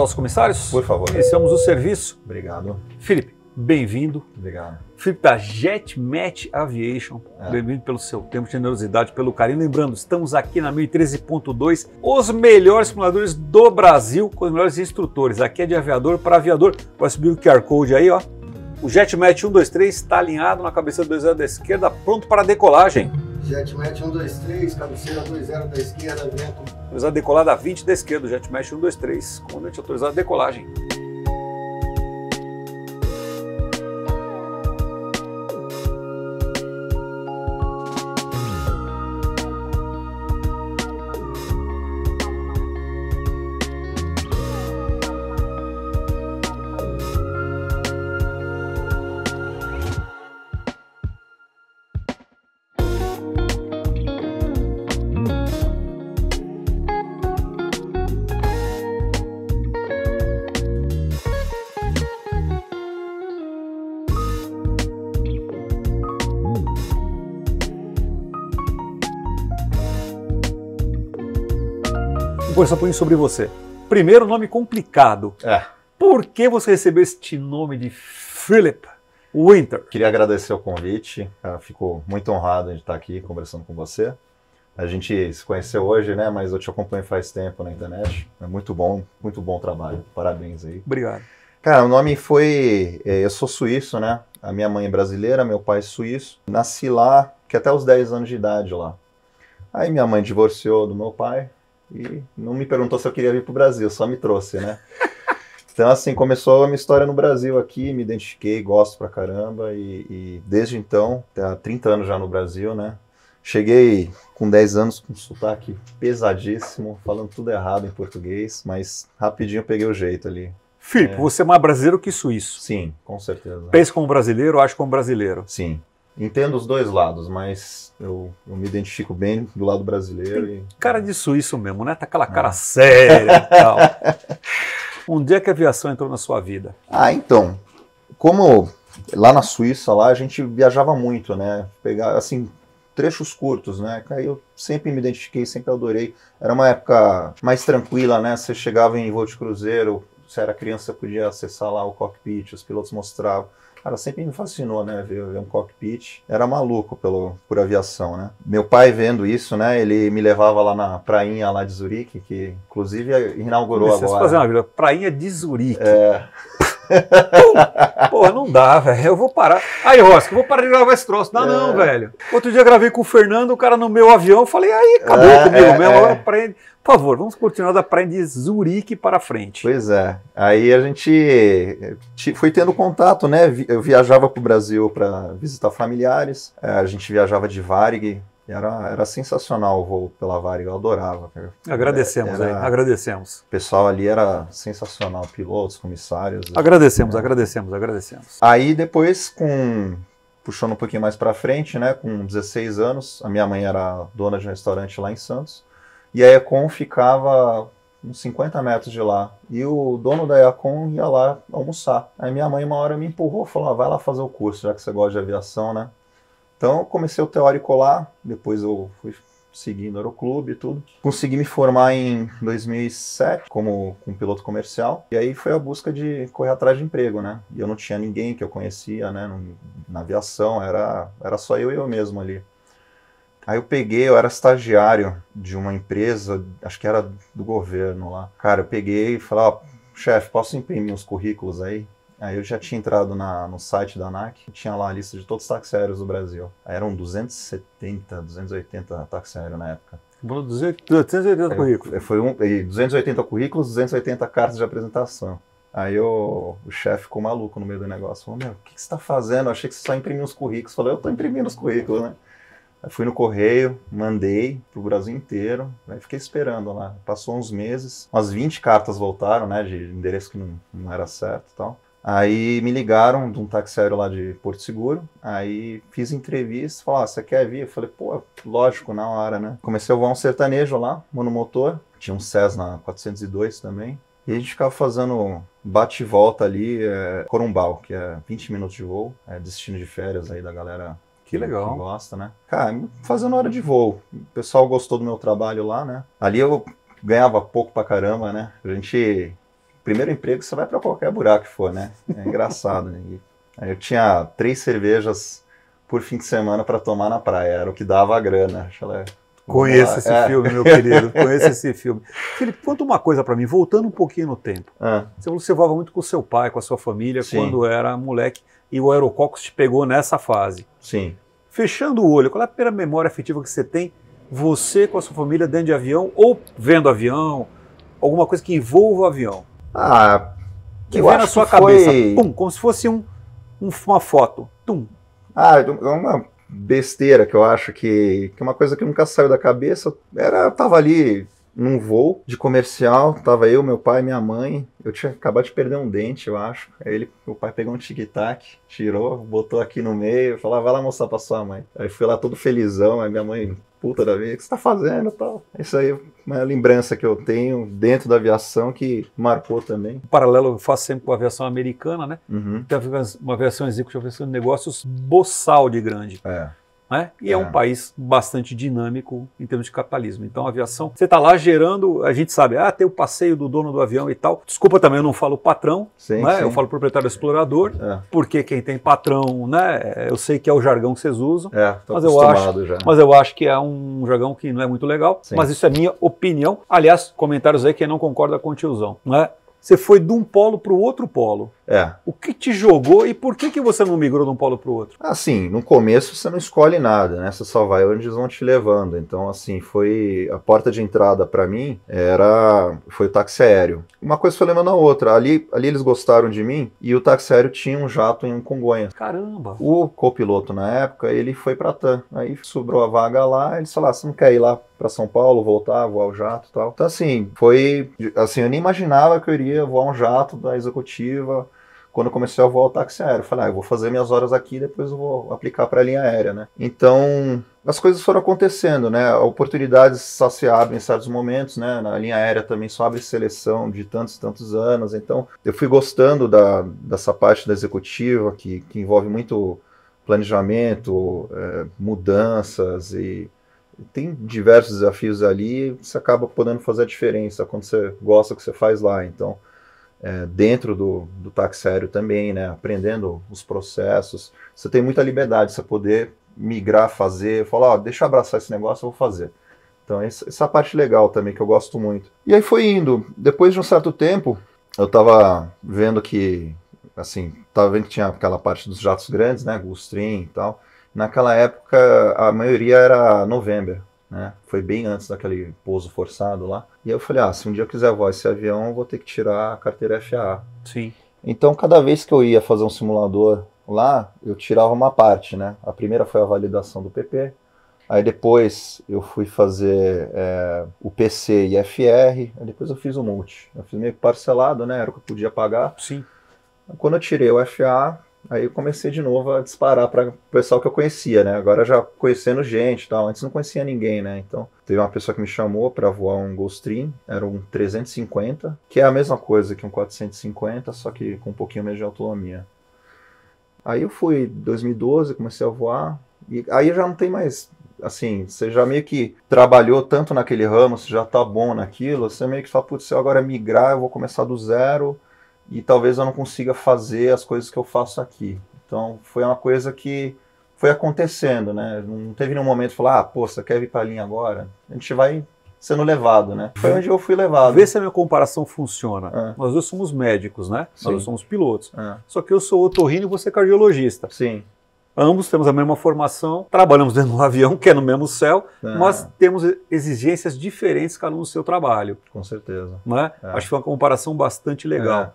os comissários? Por favor. Iniciamos o serviço. Obrigado. Felipe, bem-vindo. Obrigado. Felipe da JetMatch Aviation, bem-vindo pelo seu tempo, generosidade, pelo carinho. Lembrando, estamos aqui na 1013.2, os melhores simuladores do Brasil, com os melhores instrutores. Aqui é de aviador para aviador. Vai subir o QR Code aí, ó. O JetMatch 123 está alinhado na cabeceira 20 da esquerda, pronto para decolagem. JetMatch 123, cabeceira 20 da esquerda, vento. Autorizado a decolar da 20 da esquerda, o JetMatch 123, comandante autorizado a decolagem. Vou conversar um pouquinho sobre você. Primeiro, nome complicado. Por que você recebeu este nome de Philip Winter? Queria agradecer o convite. Fico muito honrado de estar aqui conversando com você. A gente se conheceu hoje, né? Mas eu te acompanho faz tempo na internet. É muito bom trabalho. Parabéns aí. Obrigado. Cara, o nome foi... Eu sou suíço, né? A minha mãe é brasileira, meu pai é suíço. Nasci lá, que até os 10 anos de idade lá. Aí minha mãe divorciou do meu pai. E não me perguntou se eu queria vir pro Brasil, só me trouxe, né? Então, assim, começou a minha história no Brasil aqui, me identifiquei, gosto pra caramba, e desde então, há 30 anos já no Brasil, né? Cheguei com 10 anos com um sotaque pesadíssimo, falando tudo errado em português, mas rapidinho eu peguei o jeito ali. Filipe, você é mais brasileiro que suíço. Sim, com certeza. Pensa como brasileiro, age como brasileiro. Sim. Entendo os dois lados, mas eu me identifico bem do lado brasileiro. Tem cara de suíço mesmo, né? Tá aquela cara séria e tal. Um dia que a aviação entrou na sua vida? Então, como lá na Suíça, lá a gente viajava muito, né? Pegar, assim, trechos curtos, né? Aí eu sempre me identifiquei, sempre adorei. Era uma época mais tranquila, né? Você chegava em voo de cruzeiro, você era criança, você podia acessar lá o cockpit, os pilotos mostravam. Cara, sempre me fascinou, né, ver um cockpit. Era maluco por aviação, né. Meu pai vendo isso, né, ele me levava lá na prainha lá de Zurique, que inclusive inaugurou agora. Você fazer uma vila, prainha de Zurique. Porra, não dá, velho. Eu vou parar. Aí, Rosca, eu vou parar de gravar esse troço. Não, velho. Outro dia eu gravei com o Fernando, o cara no meu avião, eu falei, aí, acabou comigo mesmo. Agora praia... Por favor, vamos continuar da praia de Zurique para frente. Pois é. Aí a gente foi tendo contato, né? Eu viajava para o Brasil para visitar familiares. A gente viajava de Varig. Era sensacional o voo pela Varig, eu adorava. Agradecemos, agradecemos. O pessoal ali era sensacional, pilotos, comissários. Agradecemos. Aí depois, puxando um pouquinho mais para frente, né, com 16 anos, a minha mãe era dona de um restaurante lá em Santos, e a Econ ficava uns 50 metros de lá, e o dono da Econ ia lá almoçar. Aí minha mãe uma hora me empurrou, falou, vai lá fazer o curso, já que você gosta de aviação, né? Então eu comecei o teórico lá, depois eu fui seguindo o aeroclube e tudo. Consegui me formar em 2007 como piloto comercial, e aí foi a busca de correr atrás de emprego, né? E eu não tinha ninguém que eu conhecia, né, na aviação, era só eu e eu mesmo ali. Aí eu era estagiário de uma empresa, acho que era do governo lá. Cara, eu peguei e falei, chefe, posso imprimir uns currículos aí? Aí eu já tinha entrado no site da ANAC, tinha lá a lista de todos os táxis aéreos do Brasil. Aí eram 270, 280 táxis aéreos na época. 280 currículos. Foi 280 currículos, 280 cartas de apresentação. Aí o chefe ficou maluco no meio do negócio. Falou, meu, o que você está fazendo? Eu achei que você só imprimia os currículos. Falei, eu estou imprimindo os currículos, né? Aí fui no correio, mandei pro Brasil inteiro, aí fiquei esperando lá. Passou uns meses, umas 20 cartas voltaram, né, de endereço que não era certo e tal. Aí me ligaram de um táxi aéreo lá de Porto Seguro, aí fiz entrevista, falaram, você quer vir? Eu falei, pô, lógico, na hora, né? Comecei a voar um sertanejo lá, monomotor, tinha um Cessna 402 também, e a gente ficava fazendo bate e volta ali, Corumbau, que é 20 minutos de voo, destino de férias aí da galera Que legal. Que gosta, né? Cara, fazendo hora de voo. O pessoal gostou do meu trabalho lá, né? Ali eu ganhava pouco pra caramba, né? A gente primeiro emprego você vai para qualquer buraco que for, né? É engraçado. Né? Aí eu tinha 3 cervejas por fim de semana para tomar na praia, era o que dava a grana. Conheço esse filme, meu querido, conheço esse filme. Felipe, conta uma coisa para mim, voltando um pouquinho no tempo. Você falou que você voava muito com o seu pai, com a sua família, sim, quando era moleque, e o aerococcus te pegou nessa fase. Sim. Fechando o olho, qual é a primeira memória afetiva que você tem, você com a sua família dentro de avião, ou vendo avião, alguma coisa que envolva o avião? Que vem na sua cabeça, pum, como se fosse uma foto, tum. Uma besteira que eu acho que uma coisa que nunca saiu da cabeça, eu tava ali num voo de comercial, tava eu, meu pai e minha mãe, eu tinha acabado de perder um dente, eu acho, aí meu pai pegou um tic-tac, tirou, botou aqui no meio, falou, vai lá mostrar pra sua mãe. Aí fui lá todo felizão, aí minha mãe, puta da vida, o que você tá fazendo e tal. Isso aí é uma lembrança que eu tenho dentro da aviação que marcou também. O paralelo eu faço sempre com a aviação americana, né? Uhum. Tem uma aviação executiva, aviação de negócios boçal de grande. Né? E é um país bastante dinâmico em termos de capitalismo. Então a aviação, você está lá gerando, a gente sabe, tem o passeio do dono do avião e tal. Desculpa também, eu não falo patrão, sim, né? Sim. Eu falo proprietário explorador, porque quem tem patrão, né? Eu sei que é o jargão que vocês usam, mas eu acho que é um jargão que não é muito legal, sim, mas isso é minha opinião. Aliás, comentários aí, quem não concorda com o tiozão, né? Você foi de um polo para o outro polo. O que te jogou e por que você não migrou de um polo para o outro? Assim, no começo você não escolhe nada, né? Você só vai onde eles vão te levando. Então, assim, foi a porta de entrada para mim foi o táxi aéreo. Uma coisa foi levando a outra. Ali eles gostaram de mim e o táxi aéreo tinha um jato em Congonhas. Caramba! O copiloto na época, ele foi para TAM. Aí sobrou a vaga lá, eles falaram, você não quer ir lá para São Paulo, voltar, voar o jato e tal. Então, assim, eu nem imaginava que eu iria voar um jato da executiva quando eu comecei a voar o táxi aéreo. Eu falei, eu vou fazer minhas horas aqui, depois eu vou aplicar para a linha aérea, né? Então, as coisas foram acontecendo, né? Oportunidades só se abrem em certos momentos, né? Na linha aérea também só abre seleção de tantos e tantos anos. Então, eu fui gostando dessa parte da executiva, que envolve muito planejamento, mudanças e tem diversos desafios ali, você acaba podendo fazer a diferença quando você gosta do que você faz lá. Então, dentro do táxi aéreo também, né, aprendendo os processos, você tem muita liberdade, você poder migrar, falar, deixa eu abraçar esse negócio, eu vou fazer. Então, essa parte legal também, que eu gosto muito. E aí foi indo. Depois de um certo tempo, eu tava vendo que tinha aquela parte dos jatos grandes, né, Gulfstream e tal. Naquela época, a maioria era November, né? Foi bem antes daquele pouso forçado lá. E aí eu falei, se um dia eu quiser voar esse avião, eu vou ter que tirar a carteira FAA. Sim. Então, cada vez que eu ia fazer um simulador lá, eu tirava uma parte, né? A primeira foi a validação do PP. Aí depois eu fui fazer o PC e FR. Aí depois eu fiz o multi. Eu fiz meio que parcelado, né? Era o que eu podia pagar. Sim. Quando eu tirei o FAA, aí eu comecei de novo a disparar para o pessoal que eu conhecia, né? Agora já conhecendo gente e tal. Antes não conhecia ninguém, né? Então, teve uma pessoa que me chamou para voar um Gulfstream. Era um 350, que é a mesma coisa que um 450, só que com um pouquinho menos de autonomia. Aí eu fui em 2012, comecei a voar. E aí já não tem mais... Assim, você já meio que trabalhou tanto naquele ramo, você já tá bom naquilo, você meio que fala, putz, se eu agora migrar, eu vou começar do zero... E talvez eu não consiga fazer as coisas que eu faço aqui. Então, foi uma coisa que foi acontecendo, né? Não teve nenhum momento de falar, você quer vir para a linha agora? A gente vai sendo levado, né? Foi onde eu fui levado. Vê se a minha comparação funciona. Nós dois somos médicos, né? Sim. Nós dois somos pilotos. Só que eu sou otorrino e você é cardiologista. Sim. Ambos temos a mesma formação, trabalhamos dentro de um avião, que é no mesmo céu, mas temos exigências diferentes cada um no seu trabalho. Com certeza. Não é? Acho que foi uma comparação bastante legal.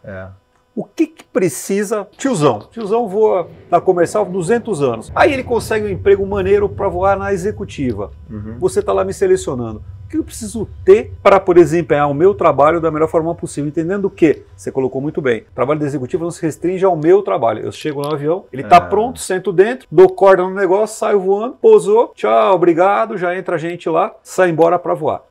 O que precisa... Tiozão voa na comercial 200 anos. Aí ele consegue um emprego maneiro para voar na executiva. Você está lá me selecionando. O que eu preciso ter para poder desempenhar o meu trabalho da melhor forma possível? Entendendo que, você colocou muito bem, o trabalho da executiva não se restringe ao meu trabalho. Eu chego no avião, ele está pronto, sento dentro, dou corda no negócio, saio voando, pousou, tchau, obrigado, já entra a gente lá, sai embora para voar.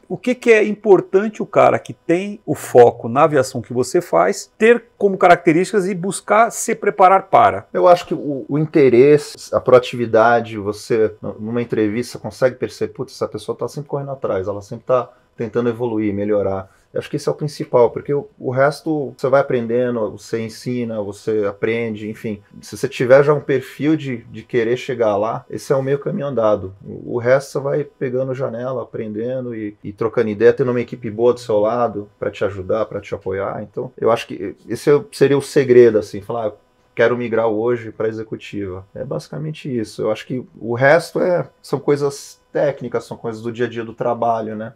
O que é importante o cara que tem o foco na aviação que você faz, ter como características e buscar se preparar para? Eu acho que o interesse, a proatividade, você, numa entrevista, consegue perceber, putz, essa pessoa está sempre correndo atrás, ela sempre está tentando evoluir, melhorar. Eu acho que esse é o principal, porque o resto você vai aprendendo, você ensina, você aprende, enfim. Se você tiver já um perfil de querer chegar lá, esse é o meio caminho andado. O resto você vai pegando janela, aprendendo e trocando ideia, tendo uma equipe boa do seu lado para te ajudar, para te apoiar. Então, eu acho que esse seria o segredo, assim, falar, quero migrar hoje para executiva. É basicamente isso. Eu acho que o resto são coisas técnicas, são coisas do dia a dia do trabalho, né?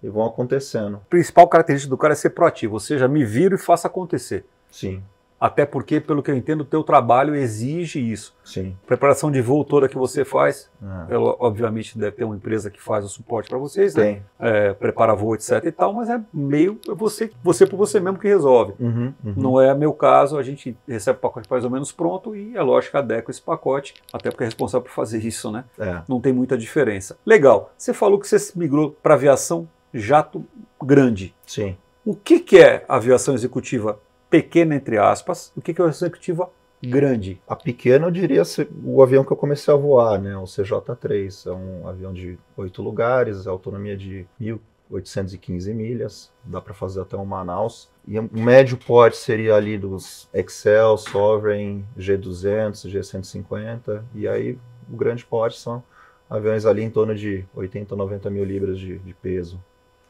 E vão acontecendo. A principal característica do cara é ser proativo, ou seja, me viro e faça acontecer. Sim. Até porque, pelo que eu entendo, o teu trabalho exige isso. Sim. Preparação de voo toda que você faz, ela, obviamente deve ter uma empresa que faz o suporte para vocês, Tem. né? Prepara voo, etc e tal, mas é meio você por você mesmo que resolve. Não é meu caso, a gente recebe o pacote mais ou menos pronto e é lógico que adequa esse pacote, até porque é responsável por fazer isso, né? Não tem muita diferença. Legal, você falou que você migrou para aviação jato grande. Sim. O que é aviação executiva pequena, entre aspas? O que é aviação executiva grande? A pequena eu diria o avião que eu comecei a voar, né? O CJ3. É um avião de 8 lugares, autonomia de 1.815 milhas. Dá para fazer até um Manaus. E o médio porte seria ali dos Excel, Sovereign, G200, G150. E aí o grande porte são aviões ali em torno de 80, 90 mil libras de peso.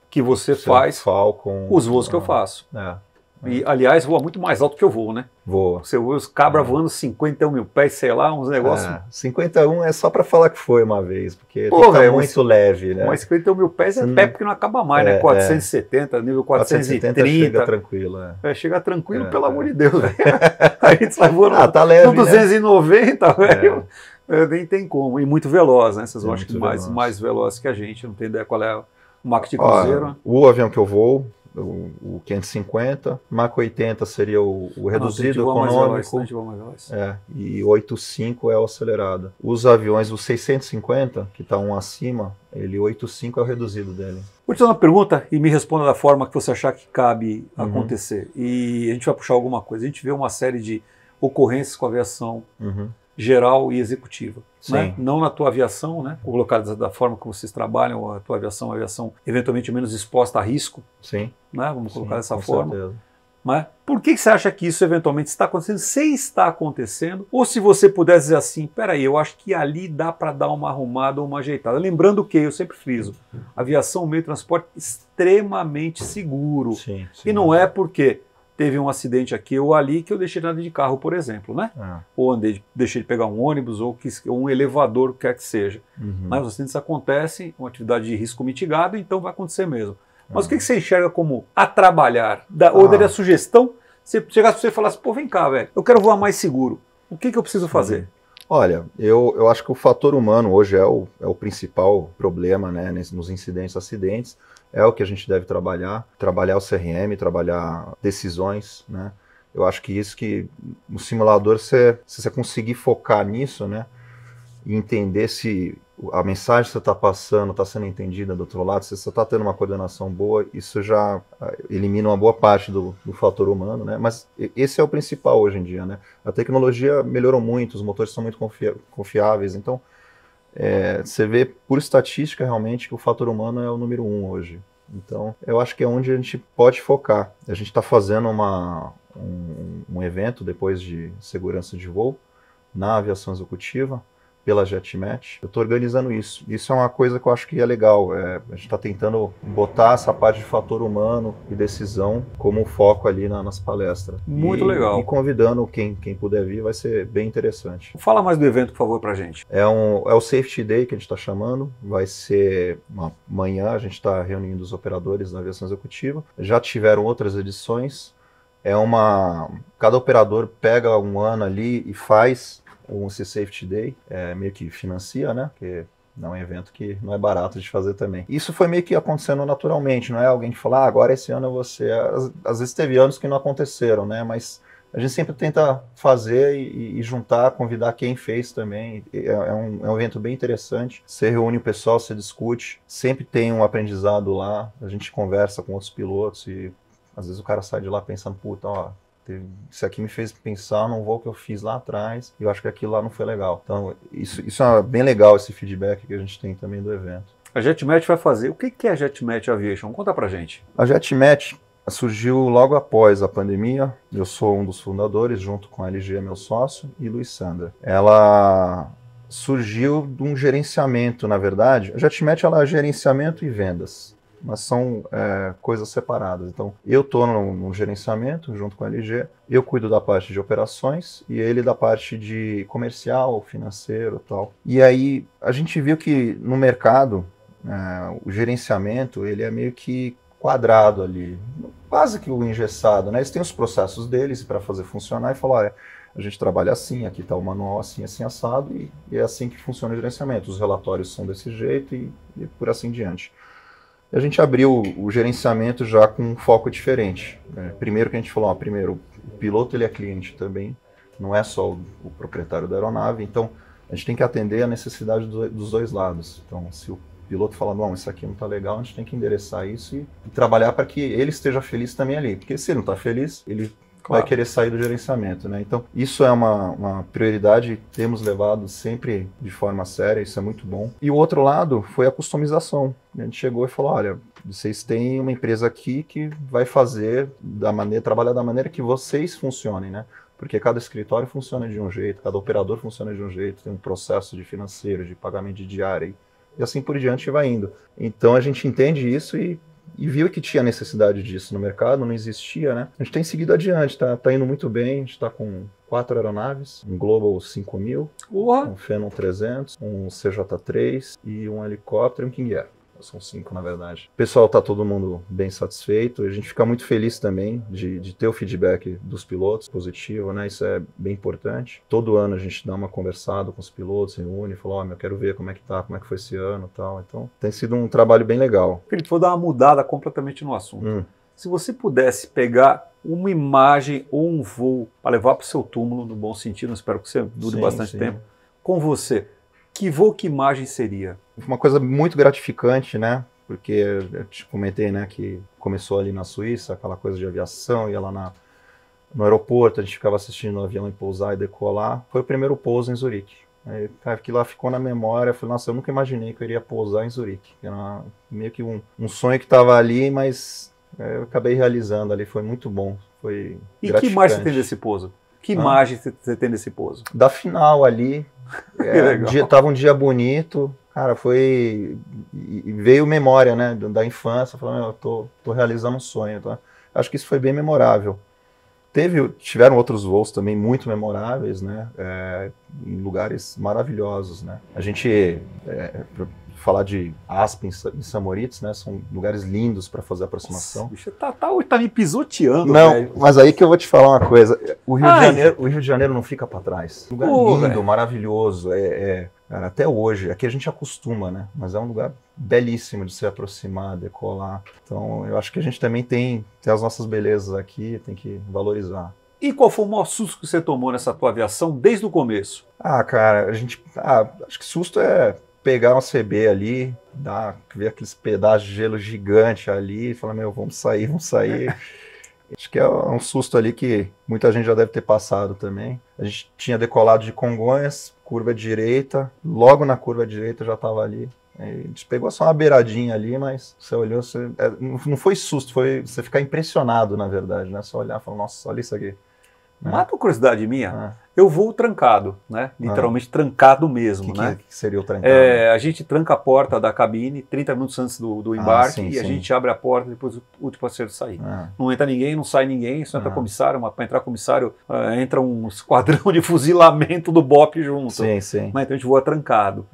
Que você faz Falcon, os voos que eu faço. E, aliás, voa muito mais alto que eu voo, né? Voa. Você voa os cabra voando 51 mil pés, sei lá, uns negócios. 51 é só pra falar que foi uma vez, porque fica muito leve, né? Mas 51 mil pés é pé porque não acaba mais, né? 470, nível 430. Chega tranquilo, chega tranquilo, pelo amor de Deus. A gente sai voando tá leve, no 290, velho. Nem tem como. E muito veloz, né? Vocês vão acho que mais veloz que a gente. Não tem ideia qual é o Mach de cruzeiro. O avião que eu vou, o 550, Mach 80 seria o reduzido econômico. E 85 é o acelerado. Os aviões, o 650, que está um acima, ele 85 é o reduzido dele. Vou te fazer uma pergunta e me responda da forma que você achar que cabe acontecer. E a gente vai puxar alguma coisa. A gente vê uma série de ocorrências com a aviação geral e executiva. Né? Não na tua aviação, né? Colocada da forma que vocês trabalham, a tua aviação é uma aviação eventualmente menos exposta a risco. Sim. Né? Vamos colocar dessa forma. Certeza. Mas por que você acha que isso eventualmente está acontecendo? Se está acontecendo, ou se você puder dizer assim, peraí, eu acho que ali dá para dar uma arrumada ou uma ajeitada. Lembrando que, eu sempre friso, aviação é um meio de transporte extremamente seguro. E não é porque teve um acidente aqui ou ali que eu deixei de andar de carro, por exemplo, né? Ou deixei de pegar um ônibus ou um elevador, o que quer que seja. Mas os acidentes acontecem, uma atividade de risco mitigado, então vai acontecer mesmo. Mas o que você enxerga como a trabalhar? Ou daria sugestão, se chegasse para você e falasse, pô, vem cá, velho, eu quero voar mais seguro. O que eu preciso fazer? Olha, eu acho que o fator humano hoje é o principal problema, né, nos incidentes, acidentes. É o que a gente deve trabalhar o CRM, trabalhar decisões, né? Eu acho que isso que no simulador, se você conseguir focar nisso, né, e entender se a mensagem que você está passando está sendo entendida do outro lado, se você está tendo uma coordenação boa, isso já elimina uma boa parte do fator humano, né? Mas esse é o principal hoje em dia, né? A tecnologia melhorou muito, os motores são muito confiáveis, então você vê por estatística realmente que o fator humano é o número 1 hoje. Então eu acho que é onde a gente pode focar. A gente está fazendo um evento depois de segurança de voo na aviação executiva, pela JetMatch. Eu estou organizando isso. Isso é uma coisa que eu acho que é legal. A gente está tentando botar essa parte de fator humano e decisão como foco ali nas palestras. Muito legal. E convidando quem puder vir, vai ser bem interessante. Fala mais do evento, por favor, pra gente. É o Safety Day que a gente está chamando. Vai ser amanhã, a gente está reunindo os operadores da aviação executiva. Já tiveram outras edições. Cada operador pega um ano ali e faz o Safety Day, meio que financia, né? Porque não é um evento que não é barato de fazer também. Isso foi meio que acontecendo naturalmente, não é alguém que fala, agora esse ano eu vou ser... Às vezes teve anos que não aconteceram, né? Mas a gente sempre tenta fazer e juntar, convidar quem fez também. É um evento bem interessante. Você reúne o pessoal, você discute, sempre tem um aprendizado lá, a gente conversa com outros pilotos e às vezes o cara sai de lá pensando, puta, ó, isso aqui me fez pensar num voo que eu fiz lá atrás e eu acho que aquilo lá não foi legal. Então, isso é bem legal, esse feedback que a gente tem também do evento. A JetMatch vai fazer. O que é a JetMatch Aviation? Conta pra gente. A JetMatch surgiu logo após a pandemia. Eu sou um dos fundadores, junto com a LG, meu sócio, e Luiz Sandra. Ela surgiu de um gerenciamento, na verdade. A JetMatch ela é gerenciamento e vendas, mas são coisas separadas. Então, eu estou no gerenciamento, junto com a LG, eu cuido da parte de operações e ele da parte de comercial, financeiro e tal. E aí, a gente viu que no mercado, o gerenciamento, ele é meio que quadrado ali, quase que o engessado, né? Eles têm os processos deles para fazer funcionar e falar, olha, a gente trabalha assim, aqui está o manual assim, assim, assado, e é assim que funciona o gerenciamento. Os relatórios são desse jeito e por assim diante. A gente abriu o gerenciamento já com um foco diferente. Primeiro que a gente falou, primeiro, o piloto ele é cliente também, não é só o proprietário da aeronave, então a gente tem que atender a necessidade dos dois lados. Então, se o piloto fala, não, isso aqui não está legal, a gente tem que endereçar isso e trabalhar para que ele esteja feliz também ali, porque se ele não está feliz, ele vai querer sair do gerenciamento, né? Então, isso é uma prioridade, temos levado sempre de forma séria, isso é muito bom. E o outro lado foi a customização. A gente chegou e falou, olha, vocês têm uma empresa aqui que vai fazer trabalhar da maneira que vocês funcionem, né? Porque cada escritório funciona de um jeito, cada operador funciona de um jeito, tem um processo de financeiro, de pagamento de diária, e assim por diante vai indo. Então, a gente entende isso e viu que tinha necessidade disso no mercado, não existia, né? A gente tem seguido adiante, tá indo muito bem, a gente está com 4 aeronaves, um Global 5000, um Phenom 300, um CJ3 e um helicóptero e um King Air. São 5, na verdade. O pessoal tá todo mundo bem satisfeito. A gente fica muito feliz também de ter o feedback dos pilotos positivo, né? Isso é bem importante. Todo ano a gente dá uma conversada com os pilotos, reúne, fala, eu quero ver como é que tá, como é que foi esse ano e tal. Então, tem sido um trabalho bem legal. Felipe, vou dar uma mudada completamente no assunto. Se você pudesse pegar uma imagem ou um voo para levar para o seu túmulo, no bom sentido, espero que você dure bastante tempo, com você, que voo, que imagem seria? Uma coisa muito gratificante, né? Porque eu te comentei, né, que começou ali na Suíça, aquela coisa de aviação, ia lá no aeroporto, a gente ficava assistindo o avião pousar e decolar. Foi o primeiro pouso em Zurique. Aí, aquilo lá ficou na memória, eu falei, nossa, eu nunca imaginei que eu iria pousar em Zurique. Era meio que um sonho que estava ali, mas eu acabei realizando ali, foi muito bom, foi gratificante. Que imagem você tem desse pouso? Que imagem você tem desse pouso? Da final ali, tava um dia bonito, cara, veio memória, né, da infância, falando, eu tô realizando um sonho, tá? Acho que isso foi bem memorável. Tiveram outros voos também muito memoráveis, né, em lugares maravilhosos, né. A gente, falar de Aspen e Samoritz, né, são lugares lindos para fazer aproximação. Nossa, bicho, tá me pisoteando, não, velho. Mas aí que eu vou te falar uma coisa, o Rio de Janeiro não fica para trás. Lugar lindo, véio. Maravilhoso, cara, até hoje, aqui a gente acostuma, né, mas é um lugar belíssimo de se aproximar, decolar. Então, eu acho que a gente também tem as nossas belezas aqui, tem que valorizar. E qual foi o maior susto que você tomou nessa tua aviação desde o começo? Cara, acho que susto é pegar um CB ali, ver aqueles pedaços de gelo gigante ali e falar, vamos sair. Acho que é um susto ali que muita gente já deve ter passado também. A gente tinha decolado de Congonhas, curva direita, logo na curva direita já estava ali. A gente pegou só uma beiradinha ali, mas você olhou, não foi susto, foi você ficar impressionado, na verdade, né? Só olhar e falar, nossa, olha isso aqui. Mata uma curiosidade minha, eu voo trancado, né? Literalmente trancado mesmo, né? Que seria o trancado? A gente tranca a porta da cabine 30 minutos antes do embarque a gente abre a porta depois o último passageiro sair. Não entra ninguém, não sai ninguém, só entra comissário, para entrar comissário entra um esquadrão de fuzilamento do BOP junto. Sim. Então a gente voa trancado.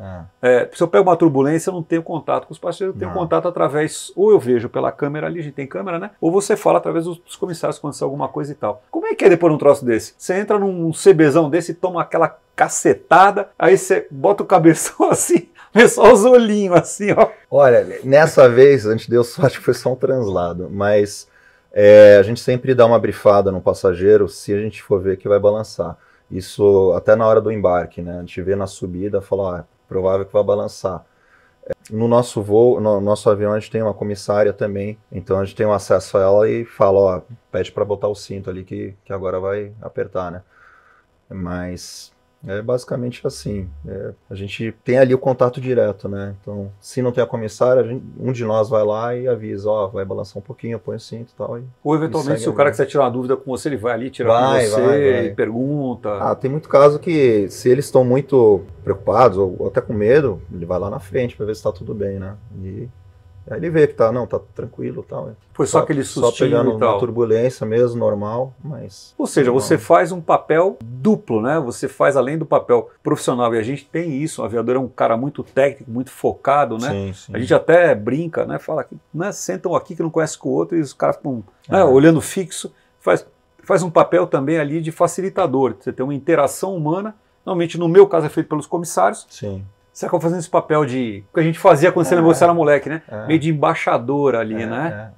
Se eu pego uma turbulência, eu não tenho contato com os passageiros, eu tenho contato através, ou eu vejo pela câmera ali, a gente tem câmera, né? Ou você fala através dos comissários quando sai alguma coisa e tal. Como é que é depois de um troço desse? Você entra num CBzão desse, toma aquela cacetada, aí você bota o cabeção assim, vê só os olhinhos assim, ó. Olha, nessa vez a gente deu sorte que foi só um translado, mas a gente sempre dá uma brifada no passageiro se a gente for ver que vai balançar. Isso até na hora do embarque, né? A gente vê na subida, fala, provável que vai balançar. No nosso voo, no nosso avião, a gente tem uma comissária também, então a gente tem um acesso a ela e fala, pede para botar o cinto ali que agora vai apertar, né? Mas É basicamente assim. A gente tem ali o contato direto, né? Então, se não tem a comissária, um de nós vai lá e avisa, ó, vai balançar um pouquinho, põe o cinto e tal. Ou eventualmente, se o cara quiser tirar uma dúvida com você, ele vai ali, tira com você vai. e pergunta. Tem muito caso que, se eles estão muito preocupados ou até com medo, ele vai lá na frente para ver se está tudo bem, né? E aí ele vê que tá tranquilo e tal. Foi só aquele sustinho só pegando e tal. uma turbulência mesmo, normal, mas... Ou seja, normal. você faz um papel duplo, né? Você faz além do papel profissional, e a gente tem isso, o aviador é um cara muito técnico, muito focado, né? Sim, sim. A gente até brinca, né? Fala que, né? Sentam aqui que não conhece com o outro e os caras ficam, né? Olhando fixo, faz um papel também ali de facilitador, você tem uma interação humana, normalmente no meu caso é feito pelos comissários. Sim. Você acaba fazendo esse papel de... O que a gente fazia quando você era moleque, né? Meio de embaixador ali, né?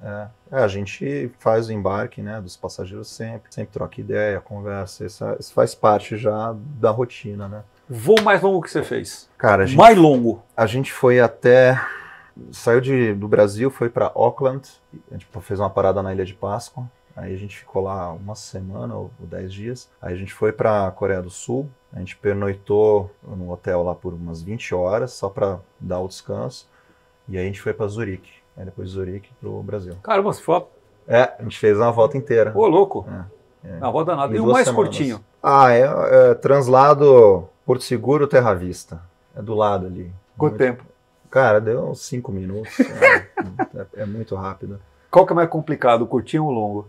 A gente faz o embarque, né, dos passageiros sempre troca ideia, conversa, isso faz parte já da rotina, né? Voo mais longo que você fez? Cara, mais longo? A gente foi até... Saiu do Brasil, foi para Auckland, a gente fez uma parada na Ilha de Páscoa, aí a gente ficou lá uma semana ou 10 dias, aí a gente foi para a Coreia do Sul, a gente pernoitou no hotel lá por umas 20 horas, só para dar o descanso, e aí a gente foi para Zurique, aí depois de Zurique pro Brasil. Caramba, você foi... A gente fez uma volta inteira. Ô, louco! Uma volta nada. E o mais curtinho? Translado Porto Seguro, Terra Vista, é do lado ali. Quanto tempo? Cara, deu uns 5 minutos, é muito rápido. Qual que é mais complicado, o curtinho ou o longo?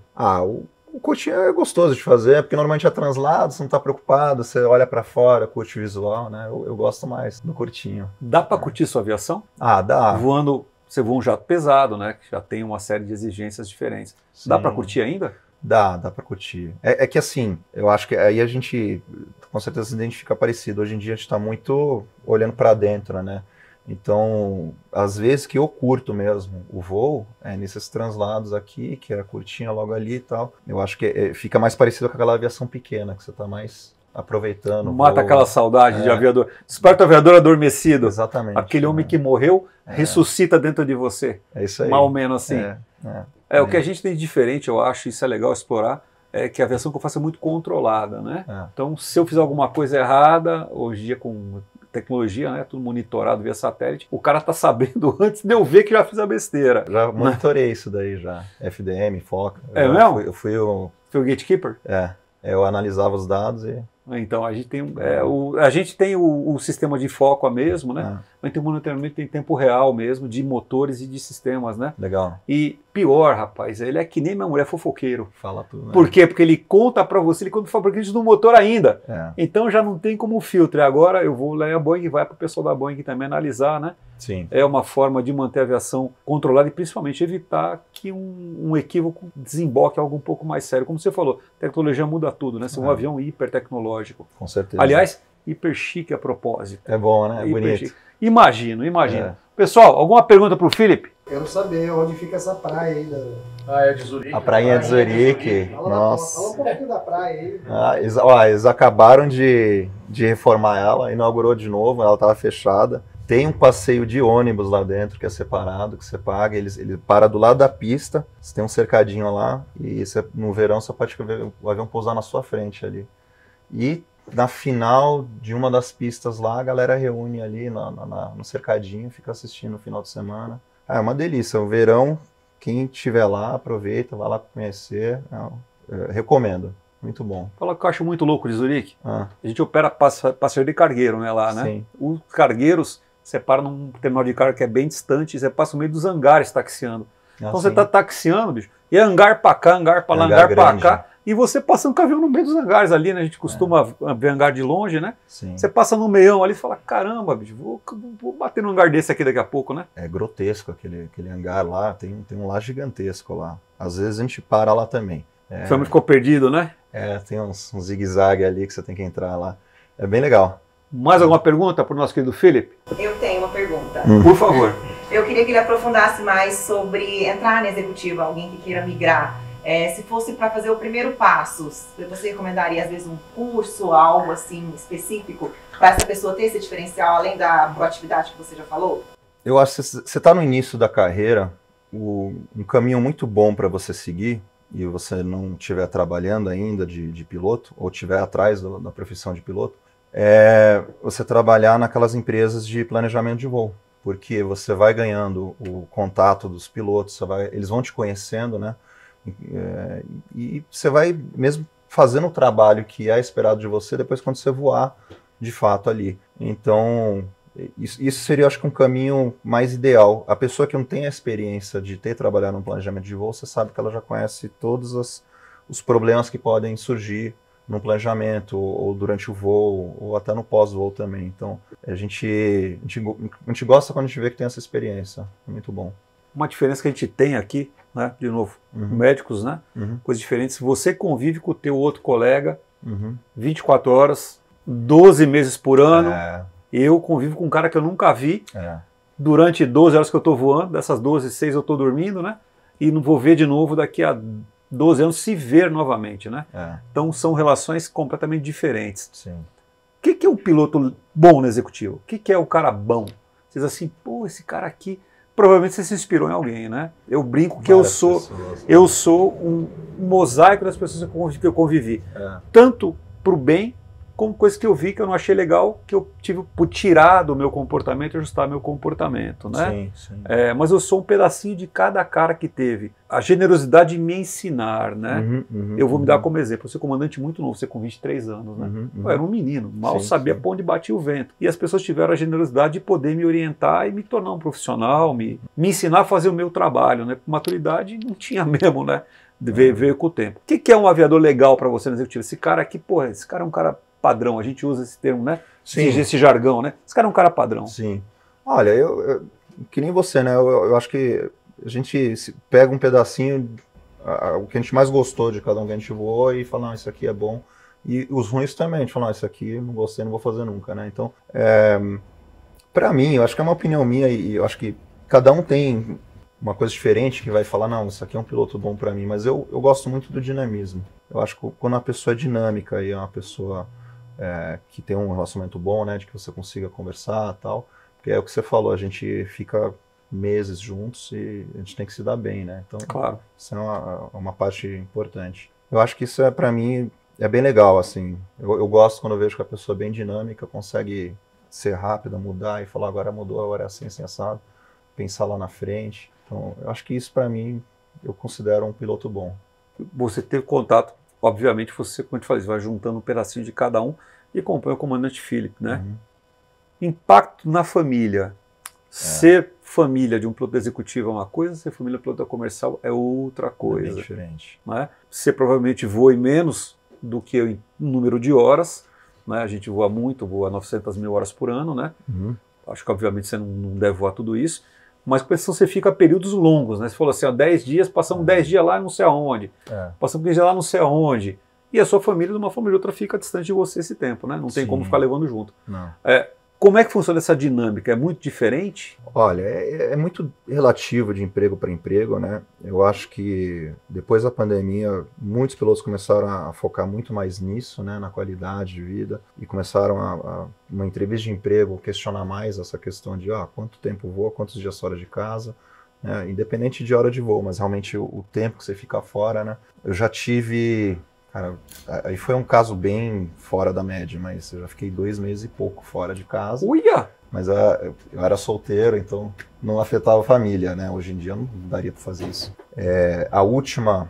O curtinho é gostoso de fazer, porque normalmente é translado, você não está preocupado, você olha para fora, curte o visual, né? Eu gosto mais do curtinho. Dá para curtir sua aviação? Dá. Você voa um jato pesado, né? Que já tem uma série de exigências diferentes. Sim. Dá para curtir ainda? Dá para curtir. É que assim, eu acho que aí a gente com certeza se identifica parecido. Hoje em dia a gente está muito olhando para dentro, né? Então, às vezes que eu curto mesmo o voo, nesses translados aqui, que é curtinha logo ali e tal, eu acho que fica mais parecido com aquela aviação pequena, que você está mais aproveitando. Mata aquela saudade de aviador. Desperta o aviador adormecido. Exatamente. Aquele homem que morreu ressuscita dentro de você. É isso aí. Mais ou menos assim. O que a gente tem de diferente, eu acho, isso é legal explorar, é que a aviação que eu faço é muito controlada, né? Então, se eu fizer alguma coisa errada, hoje em dia com tecnologia, né, tudo monitorado via satélite, o cara tá sabendo antes de eu ver que já fiz a besteira. Já monitorei isso daí já, FDM, FOCA. Mesmo? Eu fui o gatekeeper? Eu analisava os dados e... Então, a gente tem, o sistema de foco mesmo, né? Mas tem o monitoramento em tempo real mesmo, de motores e de sistemas, né? Legal. E pior, rapaz, ele é que nem minha mulher fofoqueiro. Fala tudo, né? Por quê? Porque ele conta pra você, ele conta o fabricante do motor ainda. Então já não tem como filtro. E agora eu vou lá a Boeing, vai pro pessoal da Boeing também analisar, né? Sim. É uma forma de manter a aviação controlada e principalmente evitar que um equívoco desemboque em algo um pouco mais sério. Como você falou, a tecnologia muda tudo, né? Você é um avião hipertecnológico. Com certeza. Aliás, hiper chique a propósito. É bom, né? É bonito. Chique. Imagino. Pessoal, alguma pergunta para o Felipe? Quero saber onde fica essa praia aí. É de Zurique. A prainha de Zurique. Nossa. Fala um pouquinho da praia aí. Eles acabaram de reformar ela, inaugurou de novo, ela estava fechada. Tem um passeio de ônibus lá dentro que é separado, que você paga, ele para do lado da pista, você tem um cercadinho lá e no verão você pode ver o avião pousar na sua frente ali. E na final de uma das pistas lá, a galera reúne ali no cercadinho, fica assistindo no final de semana. É uma delícia, o verão, quem estiver lá, aproveita, vai lá conhecer, recomendo. Muito bom. Fala que eu acho muito louco de Zurique. A gente opera passageiro de cargueiro, né, lá, né? Sim. Os cargueiros, você para num terminal de carga que é bem distante, você passa no meio dos hangares taxiando. Então você tá taxiando, bicho, e é hangar pra cá, hangar pra lá, hangar pra cá, e você passando com o avião no meio dos hangares ali, né? A gente costuma ver hangar de longe, né? Sim. Você passa no meião ali e fala, caramba, bicho, vou bater num hangar desse aqui daqui a pouco, né? É grotesco aquele hangar lá, tem um lá gigantesco lá. Às vezes a gente para lá também. O filme ficou perdido, né? Tem uns zigue-zague ali que você tem que entrar lá. É bem legal. Mais alguma pergunta para o nosso querido Felipe? Eu tenho uma pergunta. Por favor. Eu queria que ele aprofundasse mais sobre entrar na executiva, alguém que queira migrar. Se fosse para fazer o primeiro passo, você recomendaria às vezes um curso, algo assim específico, para essa pessoa ter esse diferencial, além da proatividade que você já falou? Eu acho que você está no início da carreira, um caminho muito bom para você seguir, e você não estiver trabalhando ainda de piloto, ou estiver atrás da profissão de piloto, é você trabalhar naquelas empresas de planejamento de voo, porque você vai ganhando o contato dos pilotos, eles vão te conhecendo, né? E você vai mesmo fazendo o trabalho que é esperado de você depois quando você voar de fato ali. Então, isso seria, acho que, um caminho mais ideal. A pessoa que não tem a experiência de ter trabalhado no planejamento de voo, você sabe que ela já conhece todos os problemas que podem surgir no planejamento, ou durante o voo, ou até no pós-voo também. Então, a gente gosta quando a gente vê que tem essa experiência. É muito bom. Uma diferença que a gente tem aqui, né, de novo, médicos, né, coisas diferentes. Você convive com o teu outro colega 24 horas, 12 meses por ano. Eu convivo com um cara que eu nunca vi durante 12 horas que eu estou voando. Dessas 12, 6 eu estou dormindo, né? E não vou ver de novo daqui a 12 anos, se ver novamente, né? Então são relações completamente diferentes. Sim. O que é um piloto bom no executivo? O que é o cara bom? Você diz assim, pô, esse cara aqui... Provavelmente você se inspirou em alguém, né? Eu brinco que eu sou um mosaico das pessoas que eu convivi. Tanto para o bem, como coisas que eu vi que eu não achei legal, que eu tive por tirar do meu comportamento e ajustar meu comportamento, né? Sim, sim. Mas eu sou um pedacinho de cada cara que teve a generosidade de me ensinar, né? Eu vou me dar como exemplo. Eu sou comandante muito novo, você com 23 anos, né? Eu era um menino, mal sabia para onde batia o vento. E as pessoas tiveram a generosidade de poder me orientar e me tornar um profissional, me ensinar a fazer o meu trabalho, né? Maturidade não tinha mesmo, né? Veio com o tempo. O que é um aviador legal para você no executivo? Esse cara aqui, porra, esse cara é um cara padrão, a gente usa esse termo, né? Esse jargão, né? Esse cara é um cara padrão. Sim. Olha, eu que nem você, né? Eu acho que a gente pega um pedacinho, o que a gente mais gostou de cada um que a gente voou e fala, não, isso aqui é bom. E os ruins também, a gente fala, não, isso aqui não gostei, não vou fazer nunca, né? Então, pra mim, eu acho que é uma opinião minha e eu acho que cada um tem uma coisa diferente que vai falar, não, isso aqui é um piloto bom pra mim, mas eu gosto muito do dinamismo. Eu acho que quando uma pessoa é dinâmica e é uma pessoa que tem um relacionamento bom, né, de que você consiga conversar e tal, porque é o que você falou, a gente fica meses juntos e a gente tem que se dar bem, né? Então, claro. Isso é uma parte importante. Eu acho que isso pra mim, é bem legal, assim. Eu gosto quando eu vejo que a pessoa é bem dinâmica, consegue ser rápida, mudar e falar, agora mudou, agora é assim, assado, pensar lá na frente. Então, eu acho que isso pra mim, eu considero um piloto bom. Você teve contato, obviamente, você, como eu te falei, vai juntando um pedacinho de cada um e acompanha o comandante Philip, né? Impacto na família. Ser família de um piloto executivo é uma coisa, ser família de piloto comercial é outra coisa. É bem diferente. Né? Você provavelmente voa menos do que em número de horas, né? A gente voa muito, voa 900 mil horas por ano, né? Acho que obviamente você não deve voar tudo isso, mas com isso você fica períodos longos, né? Você falou assim, 10 dias, passamos 10 dias lá não sei aonde, passamos 15 dias lá não sei aonde, e a sua família, de uma forma ou de outra, fica distante de você esse tempo, né? Não tem como ficar levando junto. Não. Como é que funciona essa dinâmica? É muito diferente? Olha, é muito relativo de emprego para emprego, né? Eu acho que depois da pandemia, muitos pilotos começaram a focar muito mais nisso, né? Na qualidade de vida, e começaram uma entrevista de emprego, questionar mais essa questão de quanto tempo voa, quantos dias fora de casa, né? Independente de hora de voo, mas realmente o tempo que você fica fora, né? Eu já tive... Cara, aí foi um caso bem fora da média, mas eu já fiquei 2 meses e pouco fora de casa. Uia! Mas eu era solteiro, então não afetava a família, né? Hoje em dia não daria para fazer isso. A última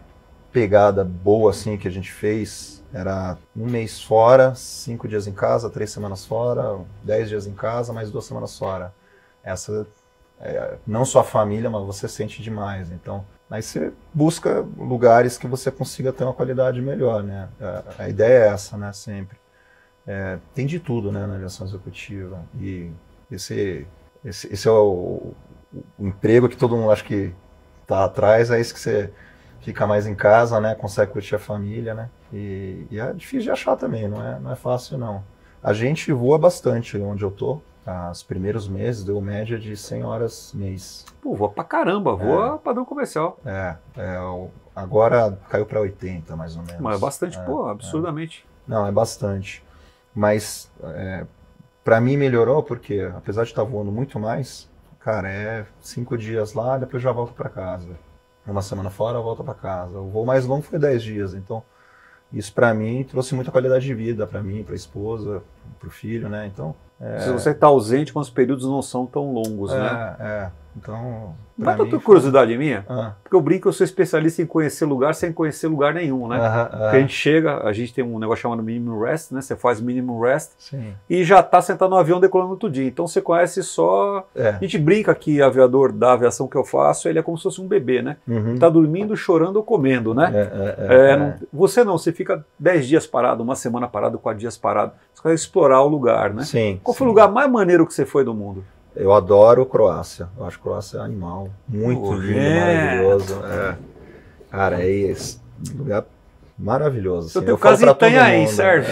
pegada boa assim que a gente fez era 1 mês fora, 5 dias em casa, 3 semanas fora, 10 dias em casa, mais 2 semanas fora. Essa não só a família, mas você sente demais, então... Aí você busca lugares que você consiga ter uma qualidade melhor, né? A ideia é essa, né? Sempre. Tem de tudo, né? Na aviação executiva. E esse é o emprego que todo mundo acha que está atrás, é isso que você fica mais em casa, né? Consegue curtir a família, né? E é difícil de achar também, não é fácil, não. A gente voa bastante onde eu tô. Os primeiros meses deu média de 100 horas mês. Pô, voa pra caramba, voa padrão comercial. Agora caiu para 80, mais ou menos. Mas é bastante, absurdamente. Não, é bastante. Mas para mim melhorou porque, apesar de estar voando muito mais, cara, 5 dias lá, depois já volto para casa. 1 semana fora, volta para casa. O voo mais longo foi 10 dias, então Isso para mim trouxe muita qualidade de vida para mim, para a esposa, para o filho, né? Então, Se você está ausente, quando os períodos não são tão longos, né? Então, Vai ter outra curiosidade minha? Ah. Porque eu brinco que eu sou especialista em conhecer lugar sem conhecer lugar nenhum, né? Porque a gente chega, a gente tem um negócio chamado minimum rest, né? Você faz minimum rest e já está sentado no avião decolando no outro dia. Então você conhece só... A gente brinca que aviador da aviação que eu faço, ele é como se fosse um bebê, né? Está dormindo, chorando ou comendo, né? Você não, você fica 10 dias parado, uma semana parado, 4 dias parado. Você vai explorar o lugar, né? Sim. Qual foi o lugar mais maneiro que você foi do mundo? Eu adoro Croácia. Eu acho que Croácia é animal. Muito lindo, maravilhoso. Cara, é esse lugar maravilhoso. Assim. Eu tenho casa em Itanhaém, serve.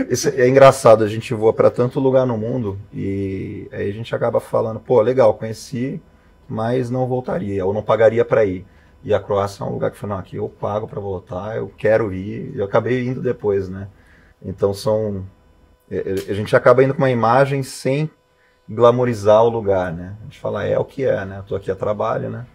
Isso é engraçado, a gente voa para tanto lugar no mundo e aí a gente acaba falando, pô, legal, conheci, mas não voltaria, ou não pagaria para ir. E a Croácia é um lugar que eu falei, não, aqui eu pago para voltar, eu quero ir, e eu acabei indo depois, né? Então a gente acaba indo com uma imagem sem glamorizar o lugar, né? A gente fala, é o que é, né? Eu tô aqui a trabalho, né?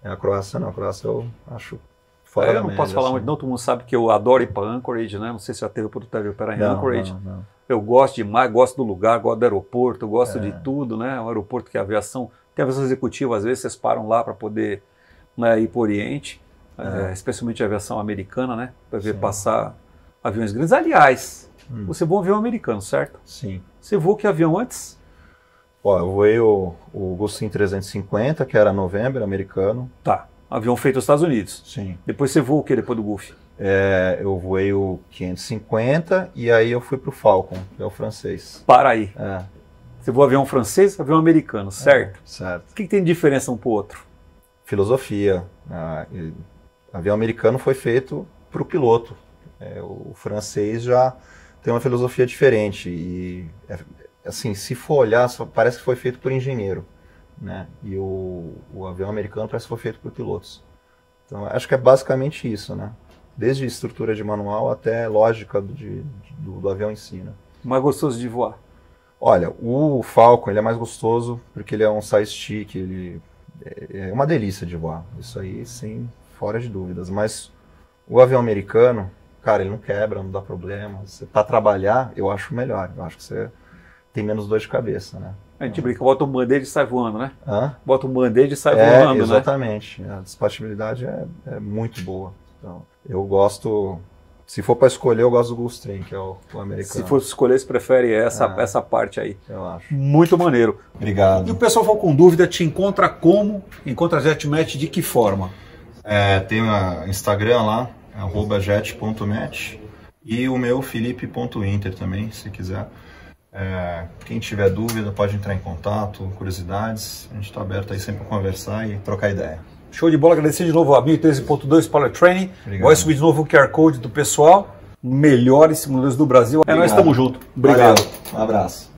A Croácia não, a Croácia eu acho fora da Eu não média, posso falar assim. muito, não, todo mundo sabe que eu adoro ir para Anchorage, né? Não sei se já teve a oportunidade de operar em Anchorage. Não. Eu gosto demais, gosto do lugar, gosto do aeroporto, gosto de tudo, né? Um aeroporto que a aviação, tem aviação executiva, às vezes vocês param lá para poder ir para o Oriente, especialmente a aviação americana, né? Para ver passar aviões grandes. Aliás, você voa um avião americano, certo? Sim. Você voou que avião antes? Ó, eu voei o Gulfstream 350, que era November, americano. Tá, avião feito nos Estados Unidos. Sim. Depois você voou o que depois do Gulf? Eu voei o 550 e aí eu fui pro Falcon, que é o francês. Para aí. Você voa avião francês, avião americano, certo? Certo. O que tem de diferença um para o outro? Filosofia. Avião americano foi feito para o piloto. O francês já tem uma filosofia diferente e, assim, se for olhar, parece que foi feito por engenheiro, né? E o avião americano parece que foi feito por pilotos. Então, acho que é basicamente isso, né? Desde estrutura de manual até lógica do avião em si, né? Mais gostoso de voar? Olha, o Falcon ele é mais gostoso porque ele é um side stick, ele é uma delícia de voar. Isso aí, sem fora de dúvidas. Mas o avião americano, cara, ele não quebra, não dá problema. Para trabalhar, eu acho melhor. Eu acho que você tem menos dor de cabeça, né? A gente brinca, bota um band-aid e sai voando, né? Hã? Bota um band-aid e sai voando, né? Exatamente. A despachabilidade é muito boa. Então, eu gosto... Se for para escolher, eu gosto do Gulfstream, que é o americano. Se for escolher, você prefere essa parte aí. Eu acho. Muito maneiro. Obrigado. E o pessoal for com dúvida, te encontra como? Encontra a JetMatch de que forma? Tem o Instagram lá, @jet.match, e o meu Felipe.inter também, se quiser. Quem tiver dúvida pode entrar em contato, curiosidades, a gente está aberto aí sempre para conversar e trocar ideia. Show de bola, agradecer de novo a 1013.2 Power Training. Obrigado. Vai subir de novo o QR Code do pessoal. Melhores simuladores do Brasil. Obrigado. Nós estamos juntos. Obrigado. Valeu. Um abraço.